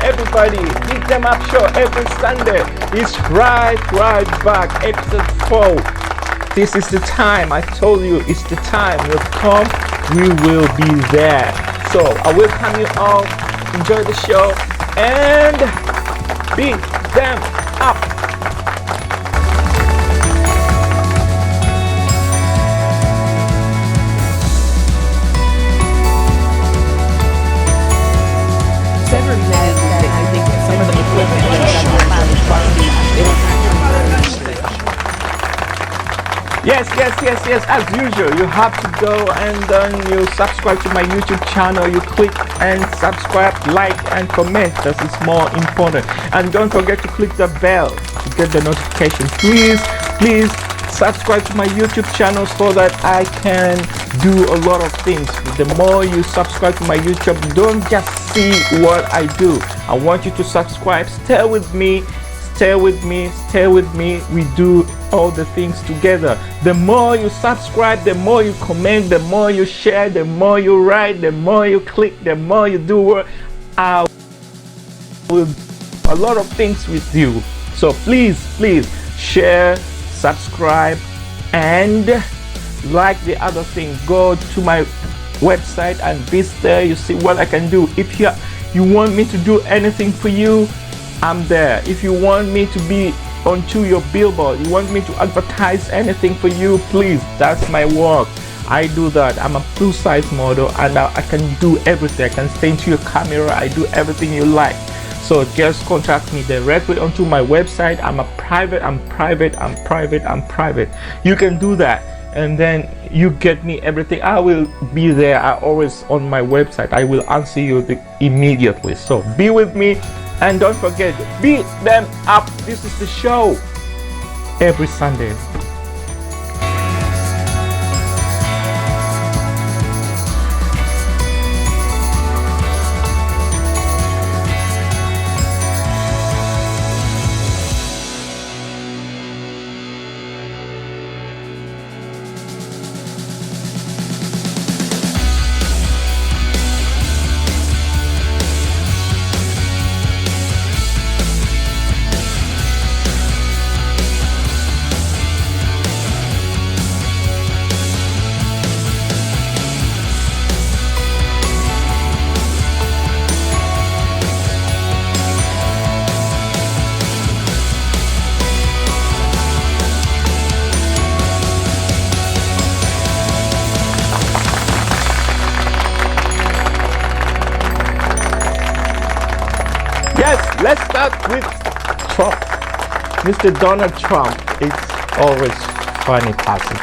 everybody. Beat Them Up Show every Sunday. It's right back. Episode 4. This is the time. I told you it's the time. You've come. We will be there. So I welcome you all. Enjoy the show and beat them up. Yes. As usual, you have to go and then you subscribe to my YouTube channel. You click and subscribe, like and comment. That is more important. And don't forget to click the bell to get the notification. Please subscribe to my YouTube channel so that I can do a lot of things. The more you subscribe to my YouTube, don't just see what I do. I want you to subscribe. Stay with me. We do all the things together. The more you subscribe, the more you comment, the more you share, the more you write, the more you click, the more you do work. I will do a lot of things with you. So please share, subscribe, and like the other thing. Go to my website and visit there. You see what I can do. If you want me to do anything for you, I'm there. If you want me to be onto your billboard, you want me to advertise anything for you, please, that's my work. I do that. I'm a plus-size model and I can do everything. I can stay into your camera. I do everything you like. So just contact me directly onto my website. I'm private. You can do that and then you get me everything. I will be there. I always on my website. I will answer you immediately. So be with me. And don't forget, beat them up. This is the show every Sunday. Yes, let's start with Trump. Mr. Donald Trump. It's always funny person.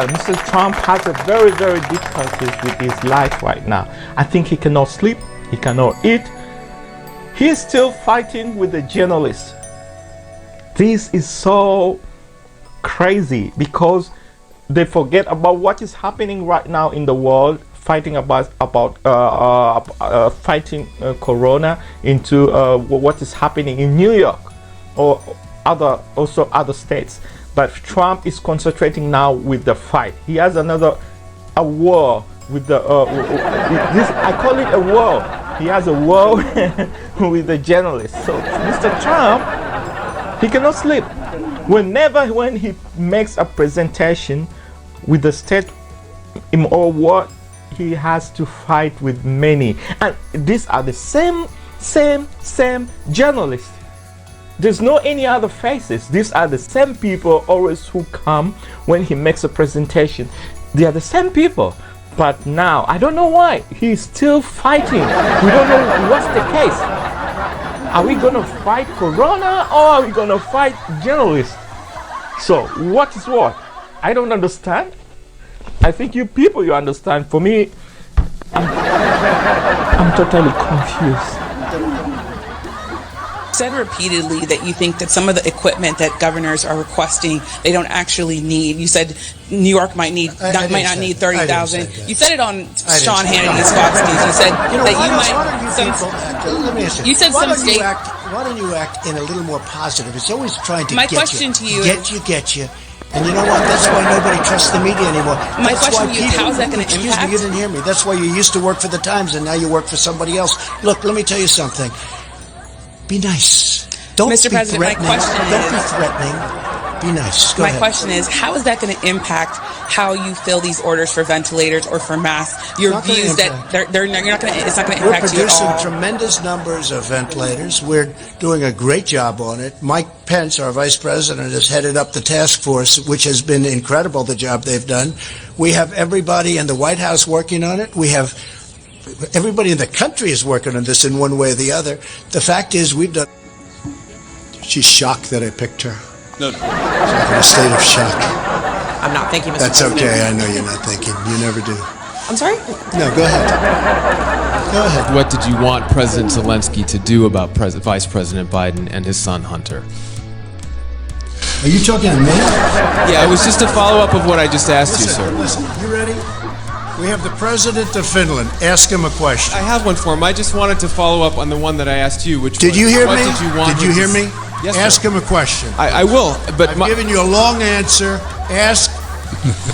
Mr. Trump has a very difficulties with his life right now. I think he cannot sleep, he cannot eat. He's still fighting with the journalists. This is so crazy because they forget about what is happening right now in the world. Fighting about fighting corona into what is happening in New York or other states, but Trump is concentrating now with the fight. He has a war with the this, I call it a war. He has a war with the journalists. So Mr. Trump, he cannot sleep. When he makes a presentation with the state or what, he has to fight with many, and these are the same journalists. There's no any other faces. These are the same people always who come when he makes a presentation. They are the same people, but now I don't know why he's still fighting. We don't know what's the case. Are we gonna fight corona or are we gonna fight journalists? So what is what? I don't understand. I think you people, you understand. For me, I'm totally confused. Said repeatedly that you think that some of the equipment that governors are requesting they don't actually need. You said New York might not need 30,000. You said it on Sean Hannity's Fox News. You said you said some states. Why don't you act in a little more positive? It's always trying to get you. Get you. And you know what? That's why nobody trusts the media anymore. My question to you is, how is that going to impact? Excuse me, you didn't hear me. That's why you used to work for the Times and now you work for somebody else. Look, let me tell you something. Be nice. Don't Mr. be President, my threatening. question Don't be is- threatening. Be nice. Go My ahead. question is, how is that going to impact how you fill these orders for ventilators or for masks? Your Not gonna views that impact. you're not going to, it's not going to We're impact you at producing all. tremendous numbers of ventilators. We're doing a great job on it. Mike Pence, our vice president, has headed up the task force, which has been incredible, the job they've done. We have everybody in the White House working on it. We have everybody in the country is working on this in one way or the other. The fact is, we've done. She's shocked that I picked her. No. She's in a state of shock. I'm not thinking, Mr. That's President. okay. I know you're not thinking. You never do. I'm sorry? No, go ahead. Go ahead. What did you want President Zelensky to do about Vice President Biden and his son Hunter? Are you talking to me? Yeah, it was just a follow-up of what I just asked you, sir. Listen, you ready? We have the president of Finland. Ask him a question. I have one for him. I just wanted to follow up on the one that I asked you, which Did was, you hear what me? did you want Did you him hear to me? Yes, Ask sir. him a question. I will, but I've given you a long answer. Ask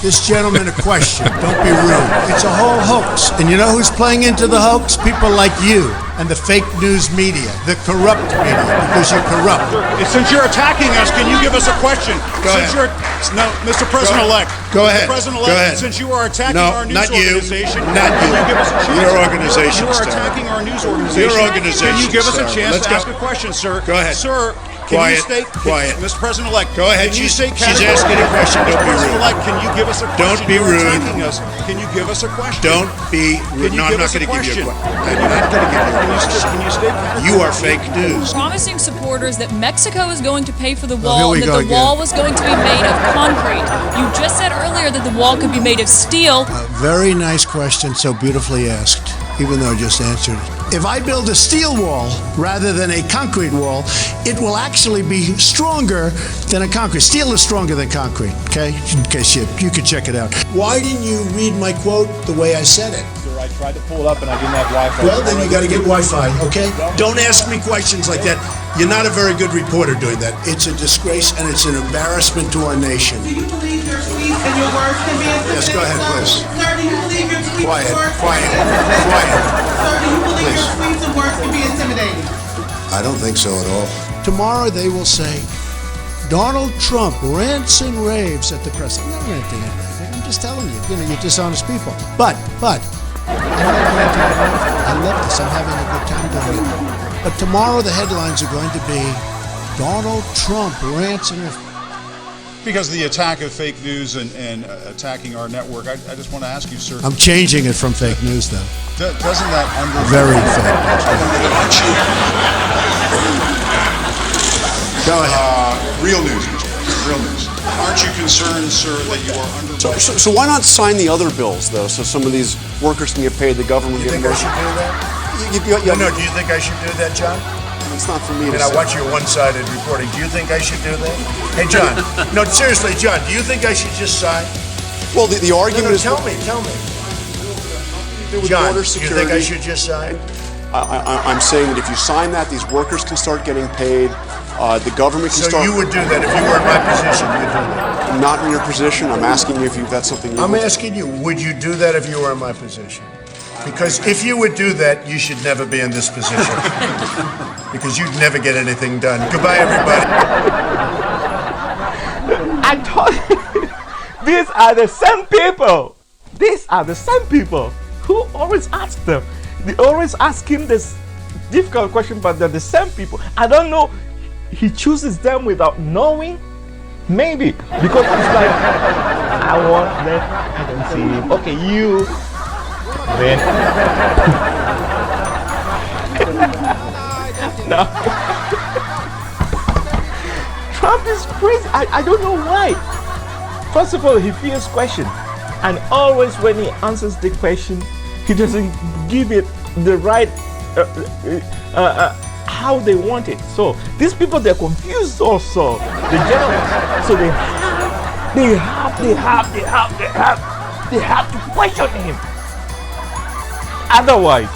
this gentleman a question. Don't be rude. It's a whole hoax. And you know who's playing into the hoax? People like you and the fake news media, the corrupt media, because you're corrupt. Since you're attacking us, can you give us a question? Go Since ahead. No, Mr. President-elect. Go ahead. Mr. President-elect, Go ahead. since you are attacking No, our news not you. organization, Not can you. you give us a chance? Your organization, You are sir. attacking our news organization. Your organization, Can you give us a sir. chance Let's to go. ask a question, sir? Go ahead. Sir, can Quiet, you state, quiet. Mr. President-elect, Go ahead. Can you She's- state she's categorically- asking a question. Don't Mr. be rude. President-elect, can you give us a question? Don't be You're rude. attacking us. Can you give us a question? Don't be Can rude. you No, I'm give not us a going to give you a question? question. I'm not going to give you a question. Can you state You are fake news. Promising supporters that Mexico is going to pay for the here wall we and go that the again. wall was going to be made of concrete. You just said earlier that the wall could be made of steel. Very nice question, so beautifully asked, even though I just answered it. If I build a steel wall rather than a concrete wall, it will actually be stronger than a concrete. Steel is stronger than concrete, okay? In case you could check it out. Why didn't you read my quote the way I said it? Sir, I tried to pull it up and I didn't have Wi-Fi. Well, then you got to get Wi-Fi, okay? Don't ask me questions like that. You're not a very good reporter doing that. It's a disgrace and it's an embarrassment to our nation. Do you believe your tweets and your words can be intimidating? Yes, go ahead, please. Sir, do you believe your tweets Quiet, and words quiet, can be intimidating? quiet. Sir, do you believe Please. your tweets and words can be intimidating? I don't think so at all. Tomorrow they will say, Donald Trump rants and raves at the press. I'm not ranting and raving. I'm just telling you, you're dishonest people. But, I'm not ranting and raving. I love this. I'm having a good time doing it. But tomorrow the headlines are going to be, Donald Trump rants and raves. Because of the attack of fake news and attacking our network, I just want to ask you, sir, I'm changing it from fake news, though. doesn't that Very fake news. Go ahead. real news, Mr. President, real news. Aren't you concerned, sir, that you are under? So why not sign the other bills, though, so some of these workers can get paid, the government You get think I more? should do that? No, do you think I should do that, John? It's not for me to And I say. watch your one-sided reporting. Do you think I should do that? Hey, John. No, seriously, John. Do you think I should just sign? Well, the argument is Tell me. with John, border do you security. think I should just sign? I'm saying that if you sign that, these workers can start getting paid. The government can So start. you would do that if you were in my position. You'd do that. I'm not in your position. I'm asking you if that's something you I'm would. asking you. Would you do that if you were in my position? Because if you would do that, you should never be in this position. Because you'd never get anything done. Goodbye, everybody. I told you, these are the same people. These are the same people who always ask them. They always ask him this difficult question, but they're the same people. I don't know. He chooses them without knowing. Maybe because it's like I want that. I don't see him. Okay, you. Then no. Trump is crazy. I don't know why. First of all, he fears question, and always when he answers the question, he doesn't give it the right how they want it. So these people, they're confused also. The journalists. So they have to question him. Otherwise,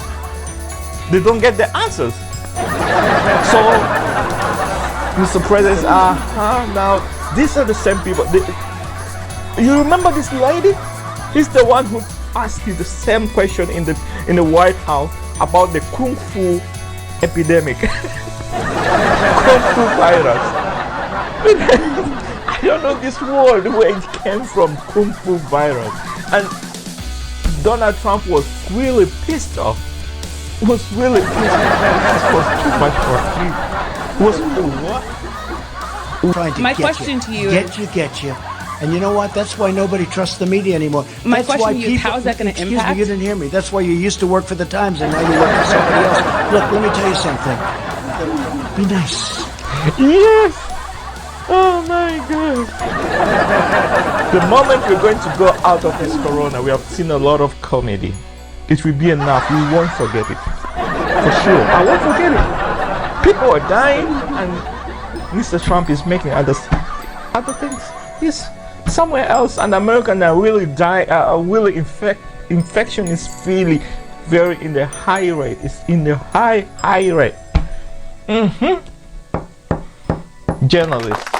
they don't get the answers. So, Mr. President, now these are the same people. You remember this lady? He's the one who asked you the same question in the White House about the Kung Fu epidemic. Kung Fu virus. I don't know this word where it came from, Kung Fu virus. And Donald Trump was really pissed off. Was really pissed off. This was too much for him. Was what? Trying to My question to you get you. And you know what? That's why nobody trusts the media anymore. My That's question why to you is, how is that going to Excuse impact? me, you didn't hear me. That's why you used to work for the Times and now you work for somebody else. Look, let me tell you something. Be nice. Yes! Oh my God. The moment we're going to go out of this corona, we have seen a lot of comedy. It will be enough. We won't forget it. For sure. I won't forget it. People are dying and Mr. Trump is making other things. Yes. Somewhere else, and Americans are really infection is really very in the high rate. It's in the high rate. Journalists.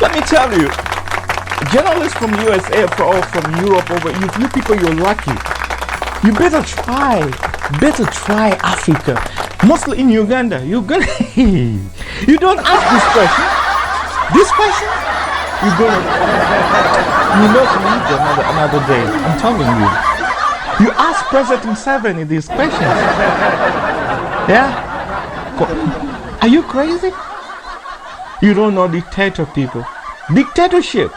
Let me tell you, journalists from USA or from Europe, you people, you're lucky. You better try Africa. Mostly in Uganda. You don't ask this question. This question, you're gonna need another day. I'm telling you. You ask President Museveni these questions. Yeah? Are you crazy? You don't know dictator people. Dictatorship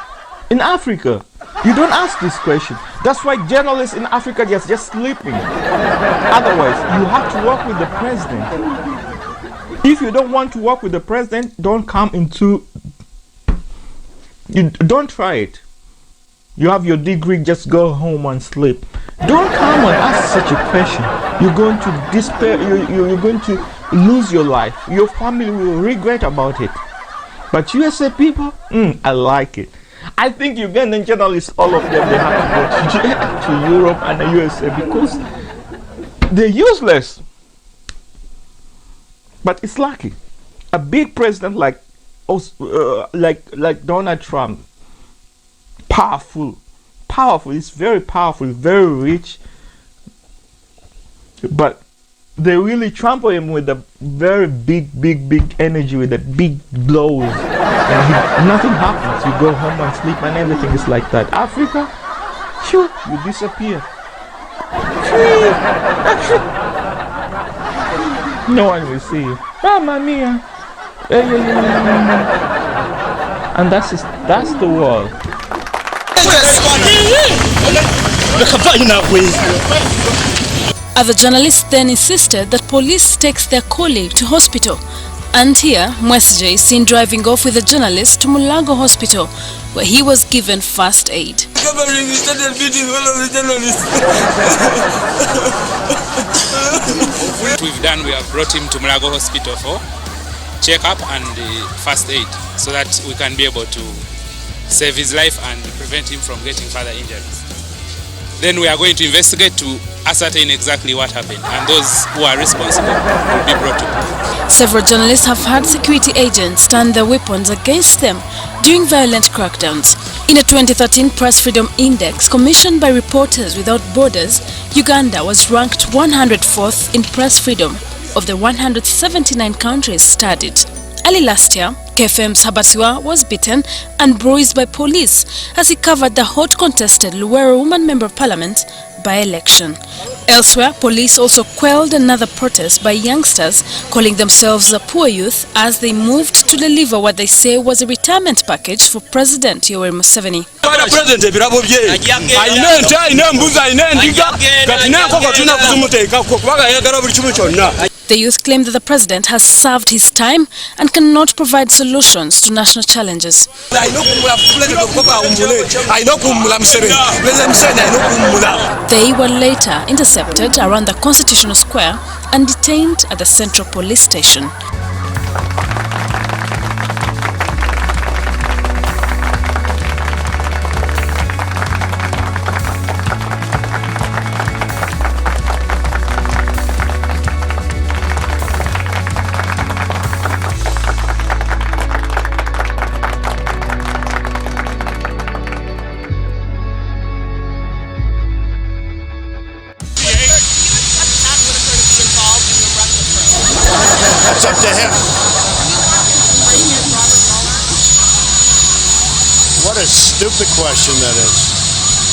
in Africa. You don't ask this question. That's why journalists in Africa just sleeping. Otherwise, you have to work with the president. If you don't want to work with the president, don't come into. Don't try it. You have your degree, just go home and sleep. Don't come and ask such a question. You're going to despair. You're going to lose your life. Your family will regret about it. But USA people, I like it. I think Ugandan journalists, all of them, they have to go to Europe and the USA because they're useless. But it's lucky. A big president like Donald Trump, powerful. It's very powerful, very rich. But they really trample him with a very big energy, with a big blows, and nothing happens. You go home and sleep, and everything is like that. Africa, sure, you disappear. No one will see you. Mamma mia! And that's the world. Other journalists then insisted that police takes their colleague to hospital. And here, Mwesje is seen driving off with a journalist to Mulago Hospital, where he was given first aid. What we've done, we have brought him to Mulago Hospital for check-up and first aid, so that we can be able to save his life and prevent him from getting further injuries. Then we are going to investigate to ascertain exactly what happened, and those who are responsible will be brought to book. Several journalists have had security agents turn their weapons against them during violent crackdowns. In a 2013 Press Freedom Index commissioned by Reporters Without Borders, Uganda was ranked 104th in press freedom of the 179 countries studied. Early last year, KFM's Habasiwa was beaten and bruised by police as he covered the hot contested Luwero Woman Member of Parliament by-election. Elsewhere, police also quelled another protest by youngsters calling themselves the poor youth as they moved to deliver what they say was a retirement package for President Yoweri Museveni. The youth claim that the president has served his time and cannot provide solutions to national challenges. They were later intercepted around the Constitutional Square and detained at the Central Police Station. That's up to him. What a stupid question that is.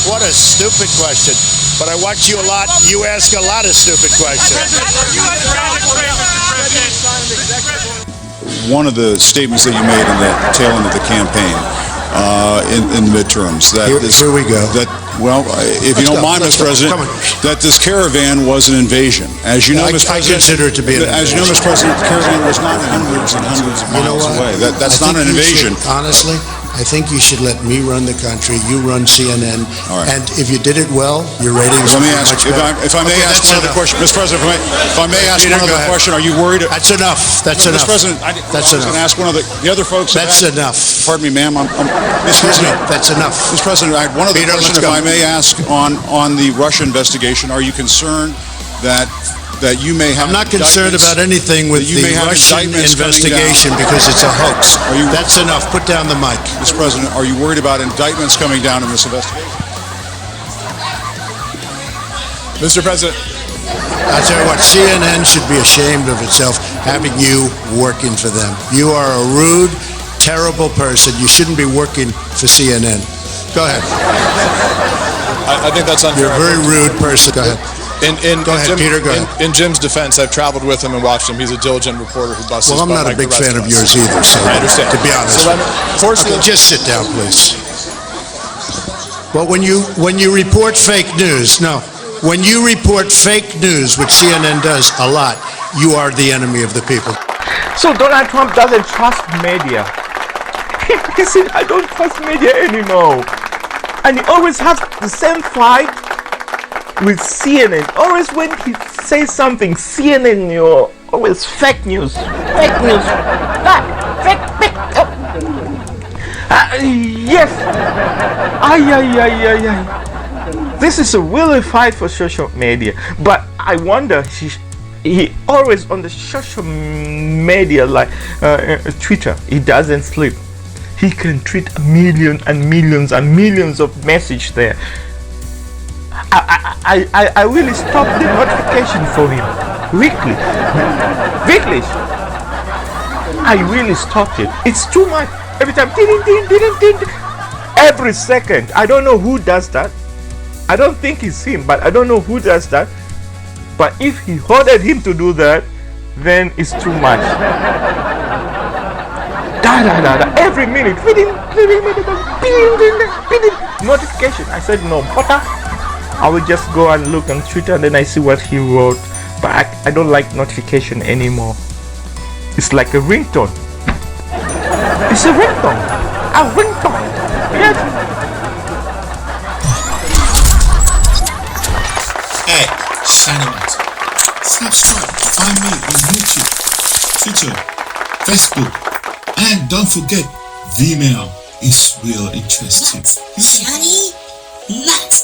What a stupid question. But I watch you a lot. You ask a lot of stupid questions. One of the statements that you made in the tail end of the campaign, in midterms, that Here we go. If you don't mind, Mr. President, that this caravan was an invasion. As you know, Mr. President, I consider it to be an invasion. As you know, Mr. President, the caravan was not hundreds and hundreds of miles away. That's not an invasion. Honestly, I think you should let me run the country. You run CNN. Right. And if you did it well, your ratings Let me would be ask, much if better. I may ask one other question, Mr. President, if I may ask Peter, one go other ahead. question, are you worried? That's enough. That's Mr. enough. President, I was going to ask one of the other folks. That's enough. Pardon me, ma'am. Excuse me. That's enough. Mr. President, I had one other Peter, question, let's if go. I may ask, on the Russia investigation. Are you concerned that you may have? I'm not concerned about anything with the Russian investigation because it's a hoax. That's enough. Put down the mic. Mr. President, are you worried about indictments coming down in this investigation? Mr. President. I'll tell you what, CNN should be ashamed of itself having you working for them. You are a rude, terrible person. You shouldn't be working for CNN. Go ahead. I think that's unfair. You're a very rude person. Go ahead. Go ahead, Peter, go ahead. In Jim's defense, I've traveled with him and watched him. He's a diligent reporter who busts his Well, I'm butt not a like big the rest fan of us. yours either, so I understand. to be honest. Fortunately, Okay, just sit down, please. Well, when you report fake news, when you report fake news, which CNN does a lot, you are the enemy of the people. So Donald Trump doesn't trust media. He said, I don't trust media anymore. And he always has the same fight with CNN. Always when he says something, CNN, you're always fake news. Fake news. Fake. Yes. This is a really fight for social media. But I wonder, he always on the social media like Twitter, he doesn't sleep. He can tweet millions and millions and millions of messages there. I really stopped the notification for him weekly. I really stopped it. It's too much. Every time, every second. I don't know who does that. I don't think it's him, but I don't know who does that. But if he ordered him to do that, then it's too much. Every minute, notification. I said no, I will just go and look on Twitter and then I see what he wrote. But I don't like notification anymore. It's like a ringtone. It's a ringtone. A ringtone. Yes. Hey, Shadowlight. Subscribe, find me on YouTube, Twitter, Facebook, and don't forget, Vimeo is real interesting. Shani Light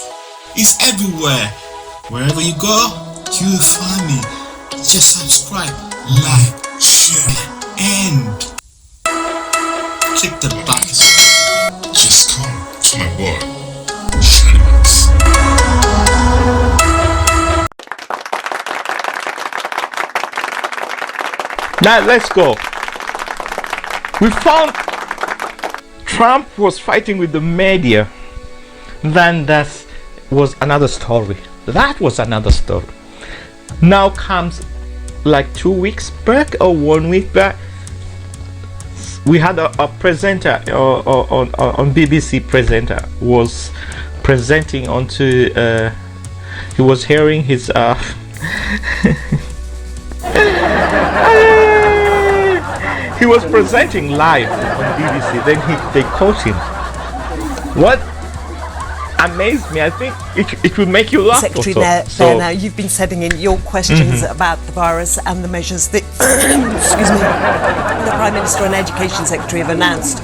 is everywhere. Wherever you go, you will find me. Just subscribe, like, share, and click the button. Just come to my boy, Shadowlight. Now let's go. We found Trump was fighting with the media. Then that was another story. That was another story. Now comes like 2 weeks back or 1 week back. We had a presenter on BBC presenter was presenting onto he was hearing his He was presenting live on BBC. Then they caught him. What amazed me, I think it will make you laugh. Secretary also. there now, you've been sending in your questions about the virus and the measures that excuse me, the Prime Minister and Education Secretary have announced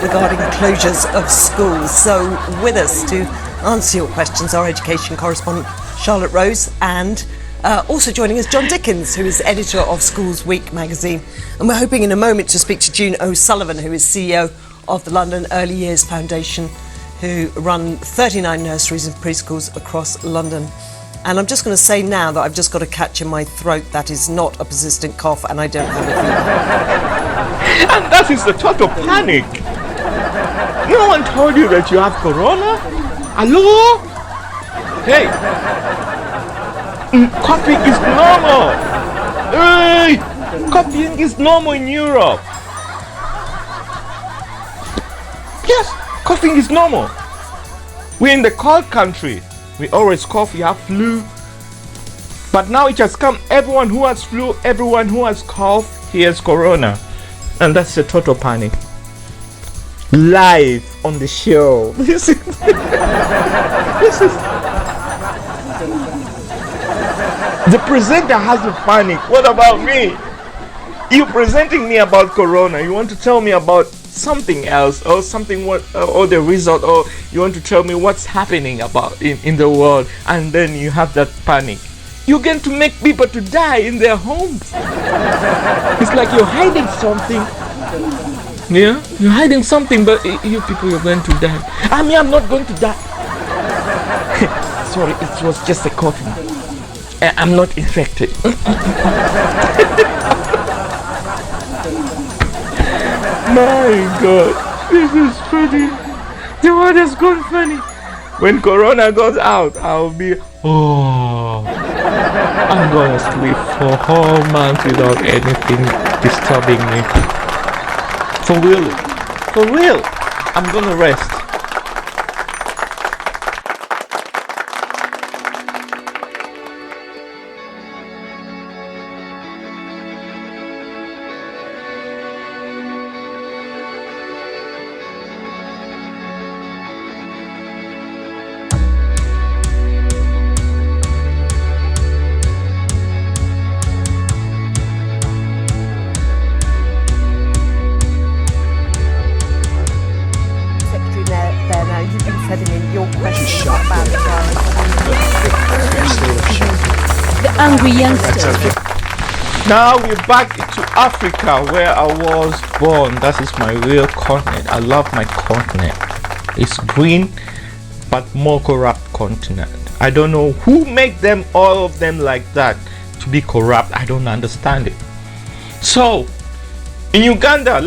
regarding closures of schools. So with us to answer your questions, our education correspondent Charlotte Rose, and also joining us John Dickens, who is editor of Schools Week magazine. And we're hoping in a moment to speak to June O'Sullivan, who is CEO of the London Early Years Foundation, who run 39 nurseries and preschools across London. And I'm just going to say now that I've just got a catch in my throat that is not a persistent cough, and I don't have a fever. And that is the total panic. No one told you that you have corona? Hello? Hey, coughing is normal. Hey, coughing is normal in Europe. Yes, coughing is normal. We're in the cold country. We always cough, we have flu. But now it has come, everyone who has flu, everyone who has cough, he has corona. And that's a total panic. Live on the show. This is the presenter has a panic. What about me? You presenting me about corona. You want to tell me about something else, or something or the result, or you want to tell me what's happening about in the world, and then you have that panic. You're going to make people to die in their homes. It's like you're hiding something. Yeah, you're hiding something, but you people are going to die. I mean, I'm not going to die. Sorry, it was just a coughing. I'm not infected. My God, this is funny. The world has gone funny. When corona goes out, I'll be, I'm gonna sleep for a whole month without anything disturbing me. For real, I'm gonna rest. Angry youngster. Now we're back to Africa, where I was born. That is my real continent. I love my continent. It's green, but more corrupt continent. I don't know who make them, all of them like that, to be corrupt. I don't understand it. So, in Uganda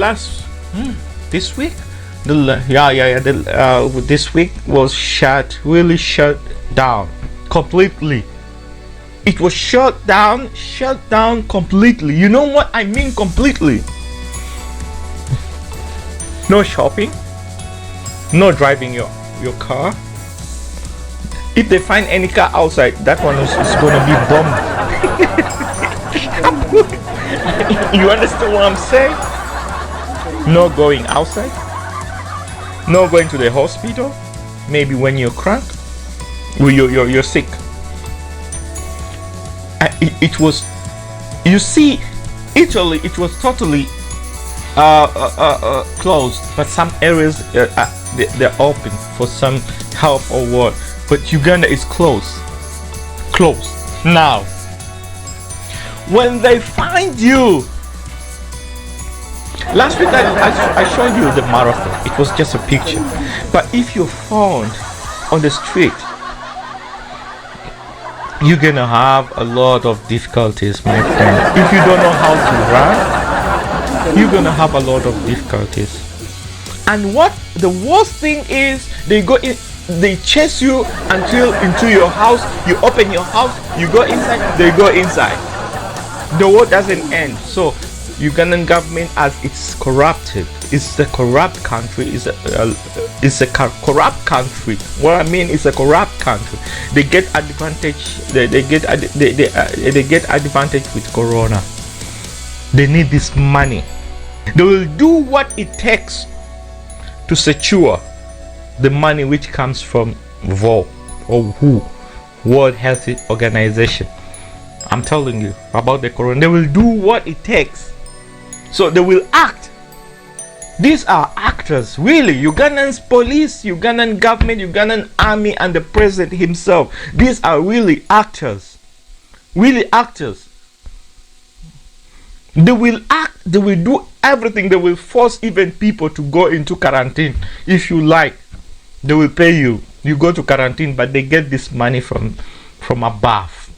this week, this week was really shut down completely. It was shut down completely. You know what I mean completely? No shopping, no driving your car. If they find any car outside, that one is going to be bombed. You understand what I'm saying? No going outside, no going to the hospital, maybe when you're crank, you're sick. It was, you see, Italy, it was totally closed, but some areas they're open for some help or what. But Uganda is closed now. When they find you, last week I showed you the marathon. It was just a picture. But if you're found on the street, you're gonna have a lot of difficulties, my friend. If you don't know how to run, you're gonna have a lot of difficulties. And what the worst thing is, they chase you until into your house. You open your house, you go inside, they go inside. The war doesn't end. So Ugandan government, as it's corrupted, it's a corrupt country. It's a corrupt country. What I mean is a corrupt country. They get advantage. They get advantage with corona. They need this money. They will do what it takes to secure the money which comes from WHO or WHO, World Health Organization. I'm telling you about the corona. They will do what it takes. So they will act. These are actors, really. Ugandan's police, Ugandan government, Ugandan army, and the president himself. These are really actors. Really actors. They will act, they will do everything. They will force even people to go into quarantine. If you like, they will pay you. You go to quarantine, but they get this money from above.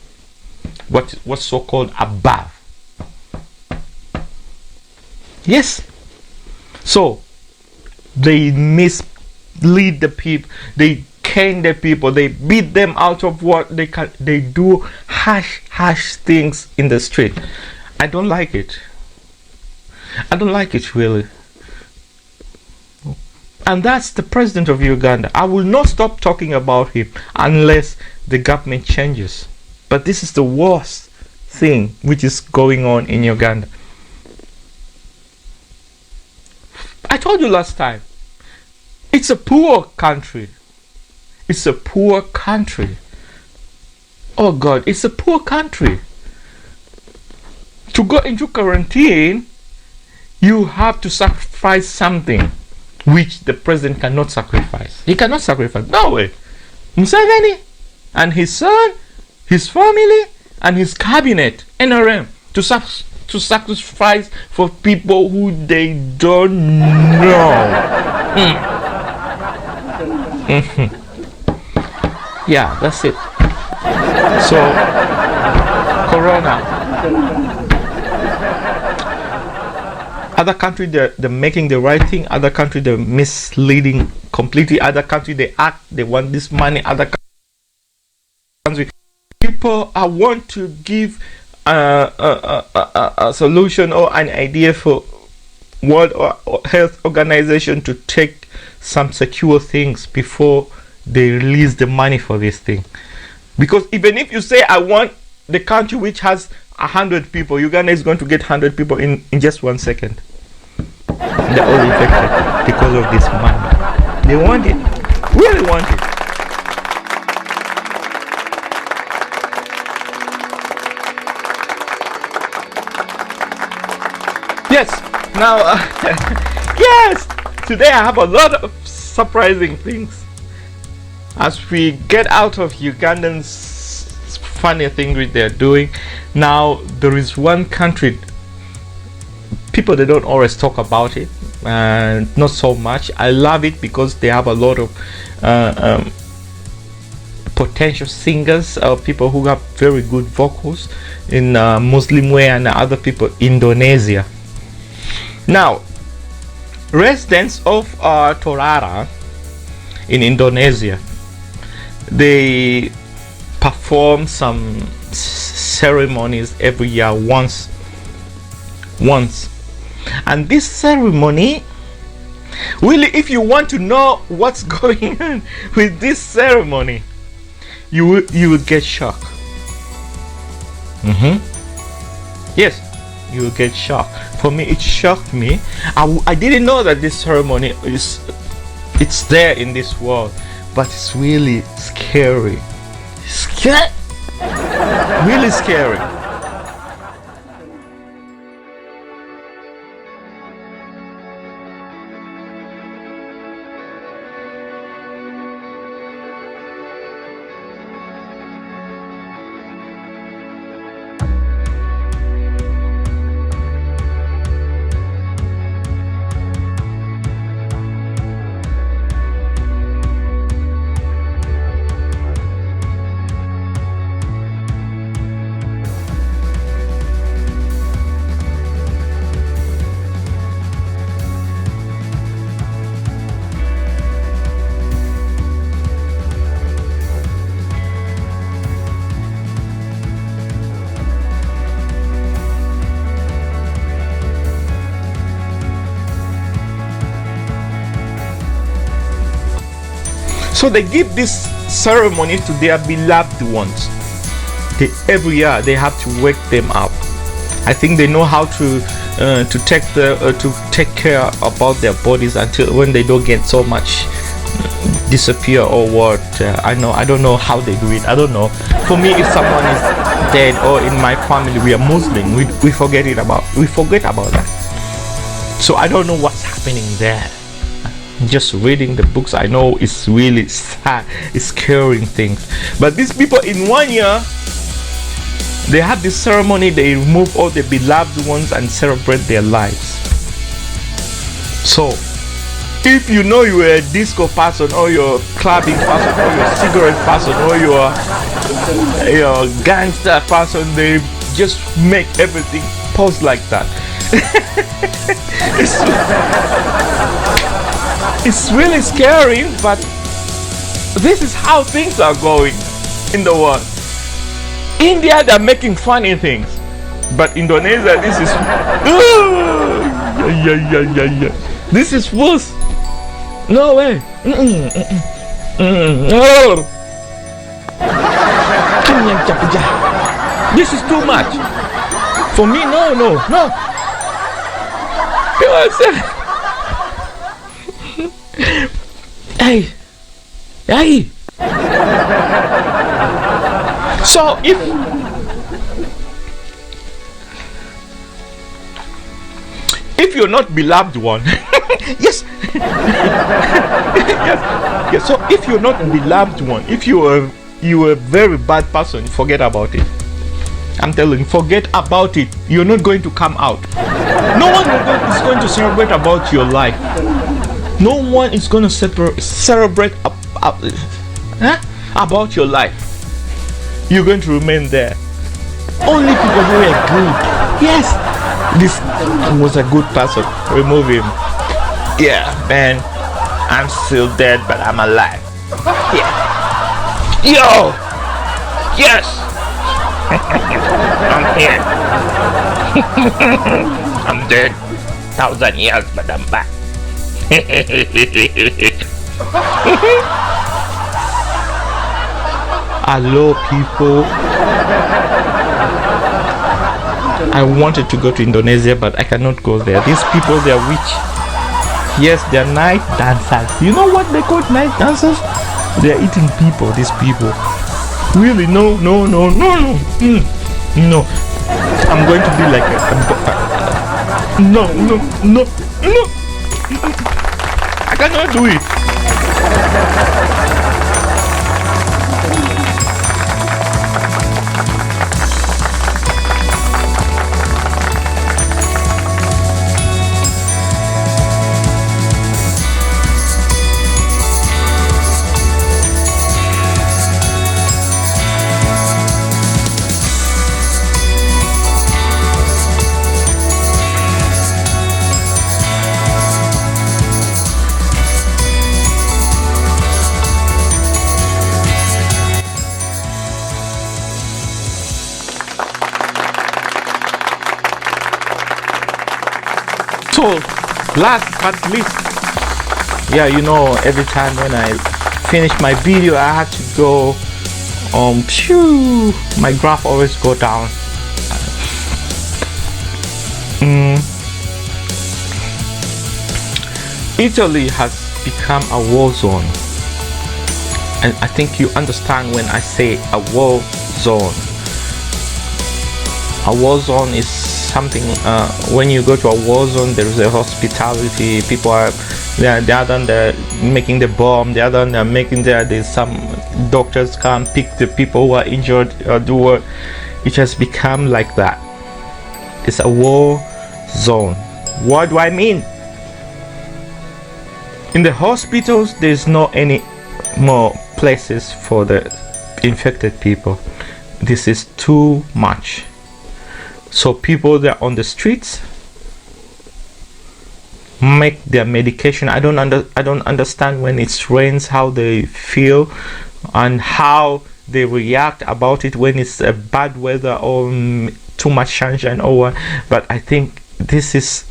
What's so-called above. Yes. So they mislead the people. They cane the people. They beat them out of what they can. They do harsh things in the street. I don't like it. I don't like it, really. And that's the president of Uganda. I will not stop talking about him unless the government changes. But this is the worst thing which is going on in Uganda. I told you last time, it's a poor country. It's a poor country. Oh God, it's a poor country. To go into quarantine, you have to sacrifice something which the president cannot sacrifice. He cannot sacrifice. No way. Museveni and his son, his family, and his cabinet, NRM, to sacrifice for people who they don't know. Yeah, that's it. So, corona. Other country they're making the right thing. Other country they're misleading completely. Other country they act, they want this money. Other country people want to give a solution or an idea for World Health Organization to take some secure things before they release the money for this thing. Because even if you say I want the country which has 100 people, Uganda is going to get 100 people in just 1 second. They're all infected because of this money. They want it, really want it. Yes, now, yes, today I have a lot of surprising things. As we get out of Ugandan's funny thing which they're doing, now there is one country, people they don't always talk about it, and not so much. I love it because they have a lot of potential singers, people who have very good vocals in Muslim way, and other people. Indonesia. Now, residents of Torara in Indonesia, they perform some ceremonies every year once, and this ceremony, really, if you want to know what's going on with this ceremony, you will get shocked. Yes, you will get shocked. For me, it shocked me. I didn't know that this ceremony it's there in this world, but it's really scary. Really scary. So they give this ceremony to their beloved ones. Every year they have to wake them up I think they know how to take care about their bodies until when they don't get so much disappear or what. I don't know how they do it. I don't know. For me, if someone is dead or in my family we are Muslim, we forget about that. So I don't know what's happening there. Just reading the books, I know it's really sad, it's scaring things. But these people in 1 year, they have this ceremony, they remove all the beloved ones and celebrate their lives. So if you know you are a disco person, or you're a clubbing person, or you're a cigarette person, or you're a gangster person, they just make everything pose like that. It's really scary, but this is how things are going in the world. India, they're making funny things, but Indonesia, this is this is worse. No way. This is too much for me. No. Hey. So if you're not beloved one, yes. yes. So if you're not beloved one, if you are a very bad person, forget about it. I'm telling you, forget about it. You're not going to come out. No one is going to celebrate about your life. No one is going to celebrate about your life. You're going to remain there. Only people who are good. Yes, this was a good person. Remove him. Yeah, man, I'm still dead, but I'm alive. Yeah. Yo. Yes. I'm here. I'm dead 1,000 years, but I'm back. Hello, people. I wanted to go to Indonesia, but I cannot go there. These people, they are witch. Yes, they are night dancers. You know what they call night dancers? They are eating people. These people. Really? No. No. I'm going to be like no. I cannot do it. So, last but least, yeah, you know, every time when I finish my video, I have to go, my graph always go down. Italy has become a war zone, and I think you understand when I say a war zone. A war zone is something, when you go to a war zone, there is a hospitality. People are there than they're making the bomb, the other they're making there's some doctors come pick the people who are injured or do work. It has become like that. It's a war zone. What do I mean? In the hospitals, there's not any more places for the infected people. This is too much. So people that are on the streets make their medication. I don't understand when it rains how they feel and how they react about it when it's a bad weather or too much sunshine or what. But I think this is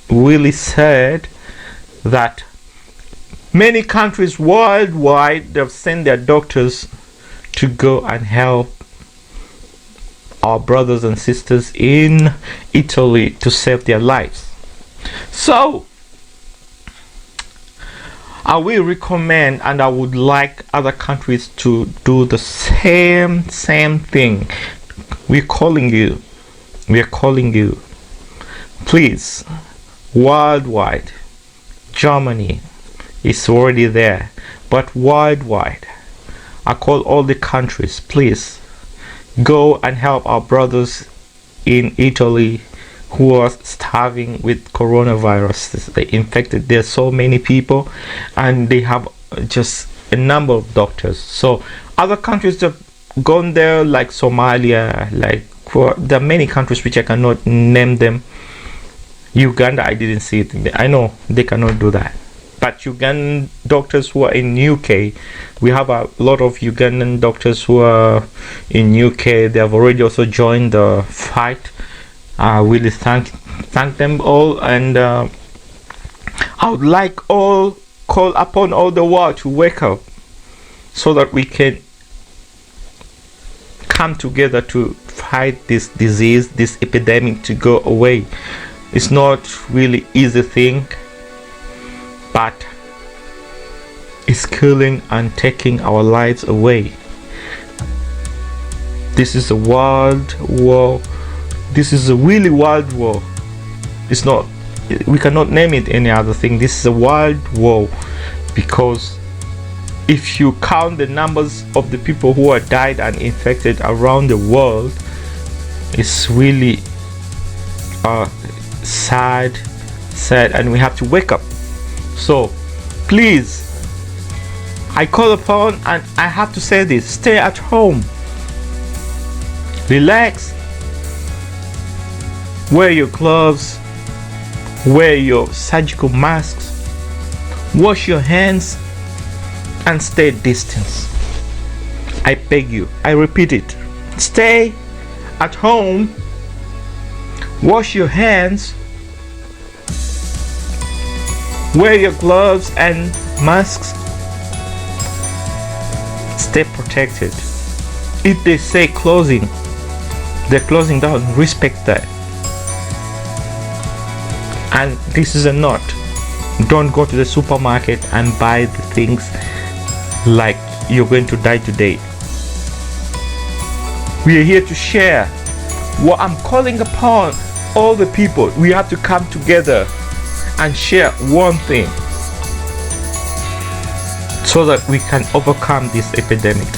really sad that many countries worldwide, they've sent their doctors to go and help our brothers and sisters in Italy to save their lives. So I will recommend, and I would like other countries to do the same thing. We're calling you, please, worldwide. Germany is already there, but worldwide, I call all the countries, please go and help our brothers in Italy who are starving with coronavirus. They infected. There's so many people, and they have just a number of doctors. So other countries have gone there, like Somalia, there are many countries which I cannot name them. Uganda, I didn't see it. I know they cannot do that. But Ugandan doctors who are in UK, we have a lot of Ugandan doctors who are in UK. They have already also joined the fight. I really thank them all, and I would like call upon all the world to wake up, so that we can come together to fight this disease, this epidemic, to go away. It's not really easy thing, but it's killing and taking our lives away. This is a world war. This is a really world war. It's not, we cannot name it any other thing. This is a world war, because if you count the numbers of the people who are died and infected around the world, it's really sad, and we have to wake up. So please, I call upon, and I have to say this: stay at home, relax, wear your gloves, wear your surgical masks, wash your hands, and stay distance. I beg you, I repeat it, stay at home, wash your hands, wear your gloves and masks, stay protected. If they say closing, they're closing down, respect that. And this is a note: don't go to the supermarket and buy the things like you're going to die today. We are here to share. What I'm calling upon all the people, we have to come together and share one thing, so that we can overcome this epidemic.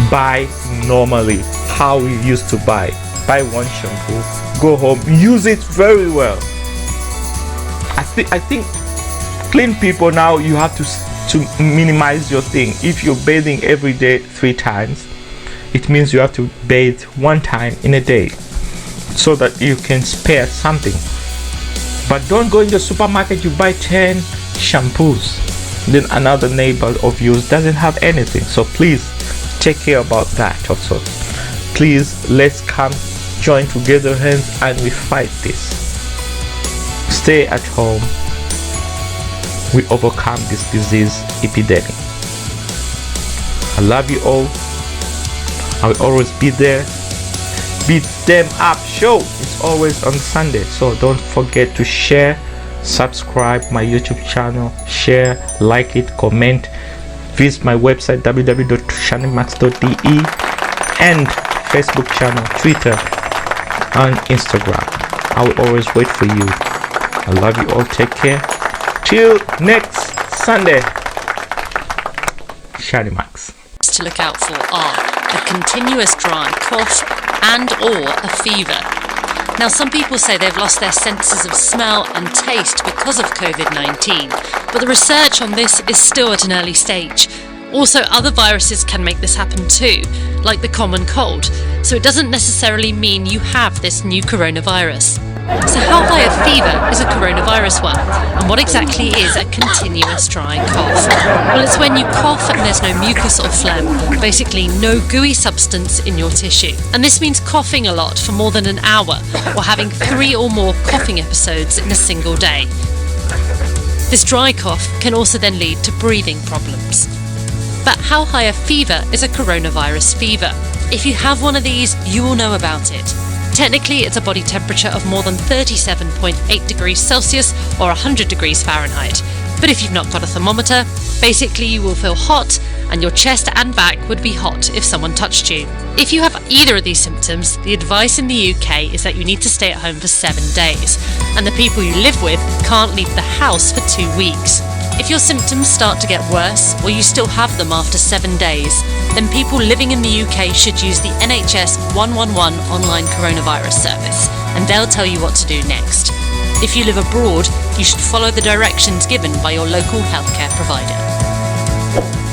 Buy normally, how we used to buy. Buy one shampoo, go home, use it very well. I think clean people now, you have to minimize your thing. If you're bathing every day 3 times, it means you have to bathe 1 time in a day, so that you can spare something. But don't go in the supermarket, you buy 10 shampoos, then another neighbor of yours doesn't have anything. So please take care about that also. Please, let's come join together hands and we fight this. Stay at home. We overcome this disease epidemic. I love you all. I will always be there. Beat Them Up show is always on Sunday, so don't forget to share, subscribe my YouTube channel, share, like it, comment, visit my website www.shanimax.de, and Facebook channel, Twitter, and Instagram. I will always wait for you. I love you all. Take care. Till next Sunday. Shanimax. To look out for are a continuous dry cough and or a fever. Now, some people say they've lost their senses of smell and taste because of COVID-19, but the research on this is still at an early stage. Also, other viruses can make this happen too, like the common cold, so it doesn't necessarily mean you have this new coronavirus. So how high a fever is a coronavirus one? And what exactly is a continuous dry cough? Well, it's when you cough and there's no mucus or phlegm, basically no gooey substance in your tissue. And this means coughing a lot for more than an hour, or having 3 or more coughing episodes in a single day. This dry cough can also then lead to breathing problems. But how high a fever is a coronavirus fever? If you have one of these, you will know about it. Technically, it's a body temperature of more than 37.8 degrees Celsius or 100 degrees Fahrenheit. But if you've not got a thermometer, basically you will feel hot, and your chest and back would be hot if someone touched you. If you have either of these symptoms, the advice in the UK is that you need to stay at home for 7 days, and the people you live with can't leave the house for 2 weeks. If your symptoms start to get worse, or you still have them after 7 days, then people living in the UK should use the NHS 111 online coronavirus service, and they'll tell you what to do next. If you live abroad, you should follow the directions given by your local healthcare provider.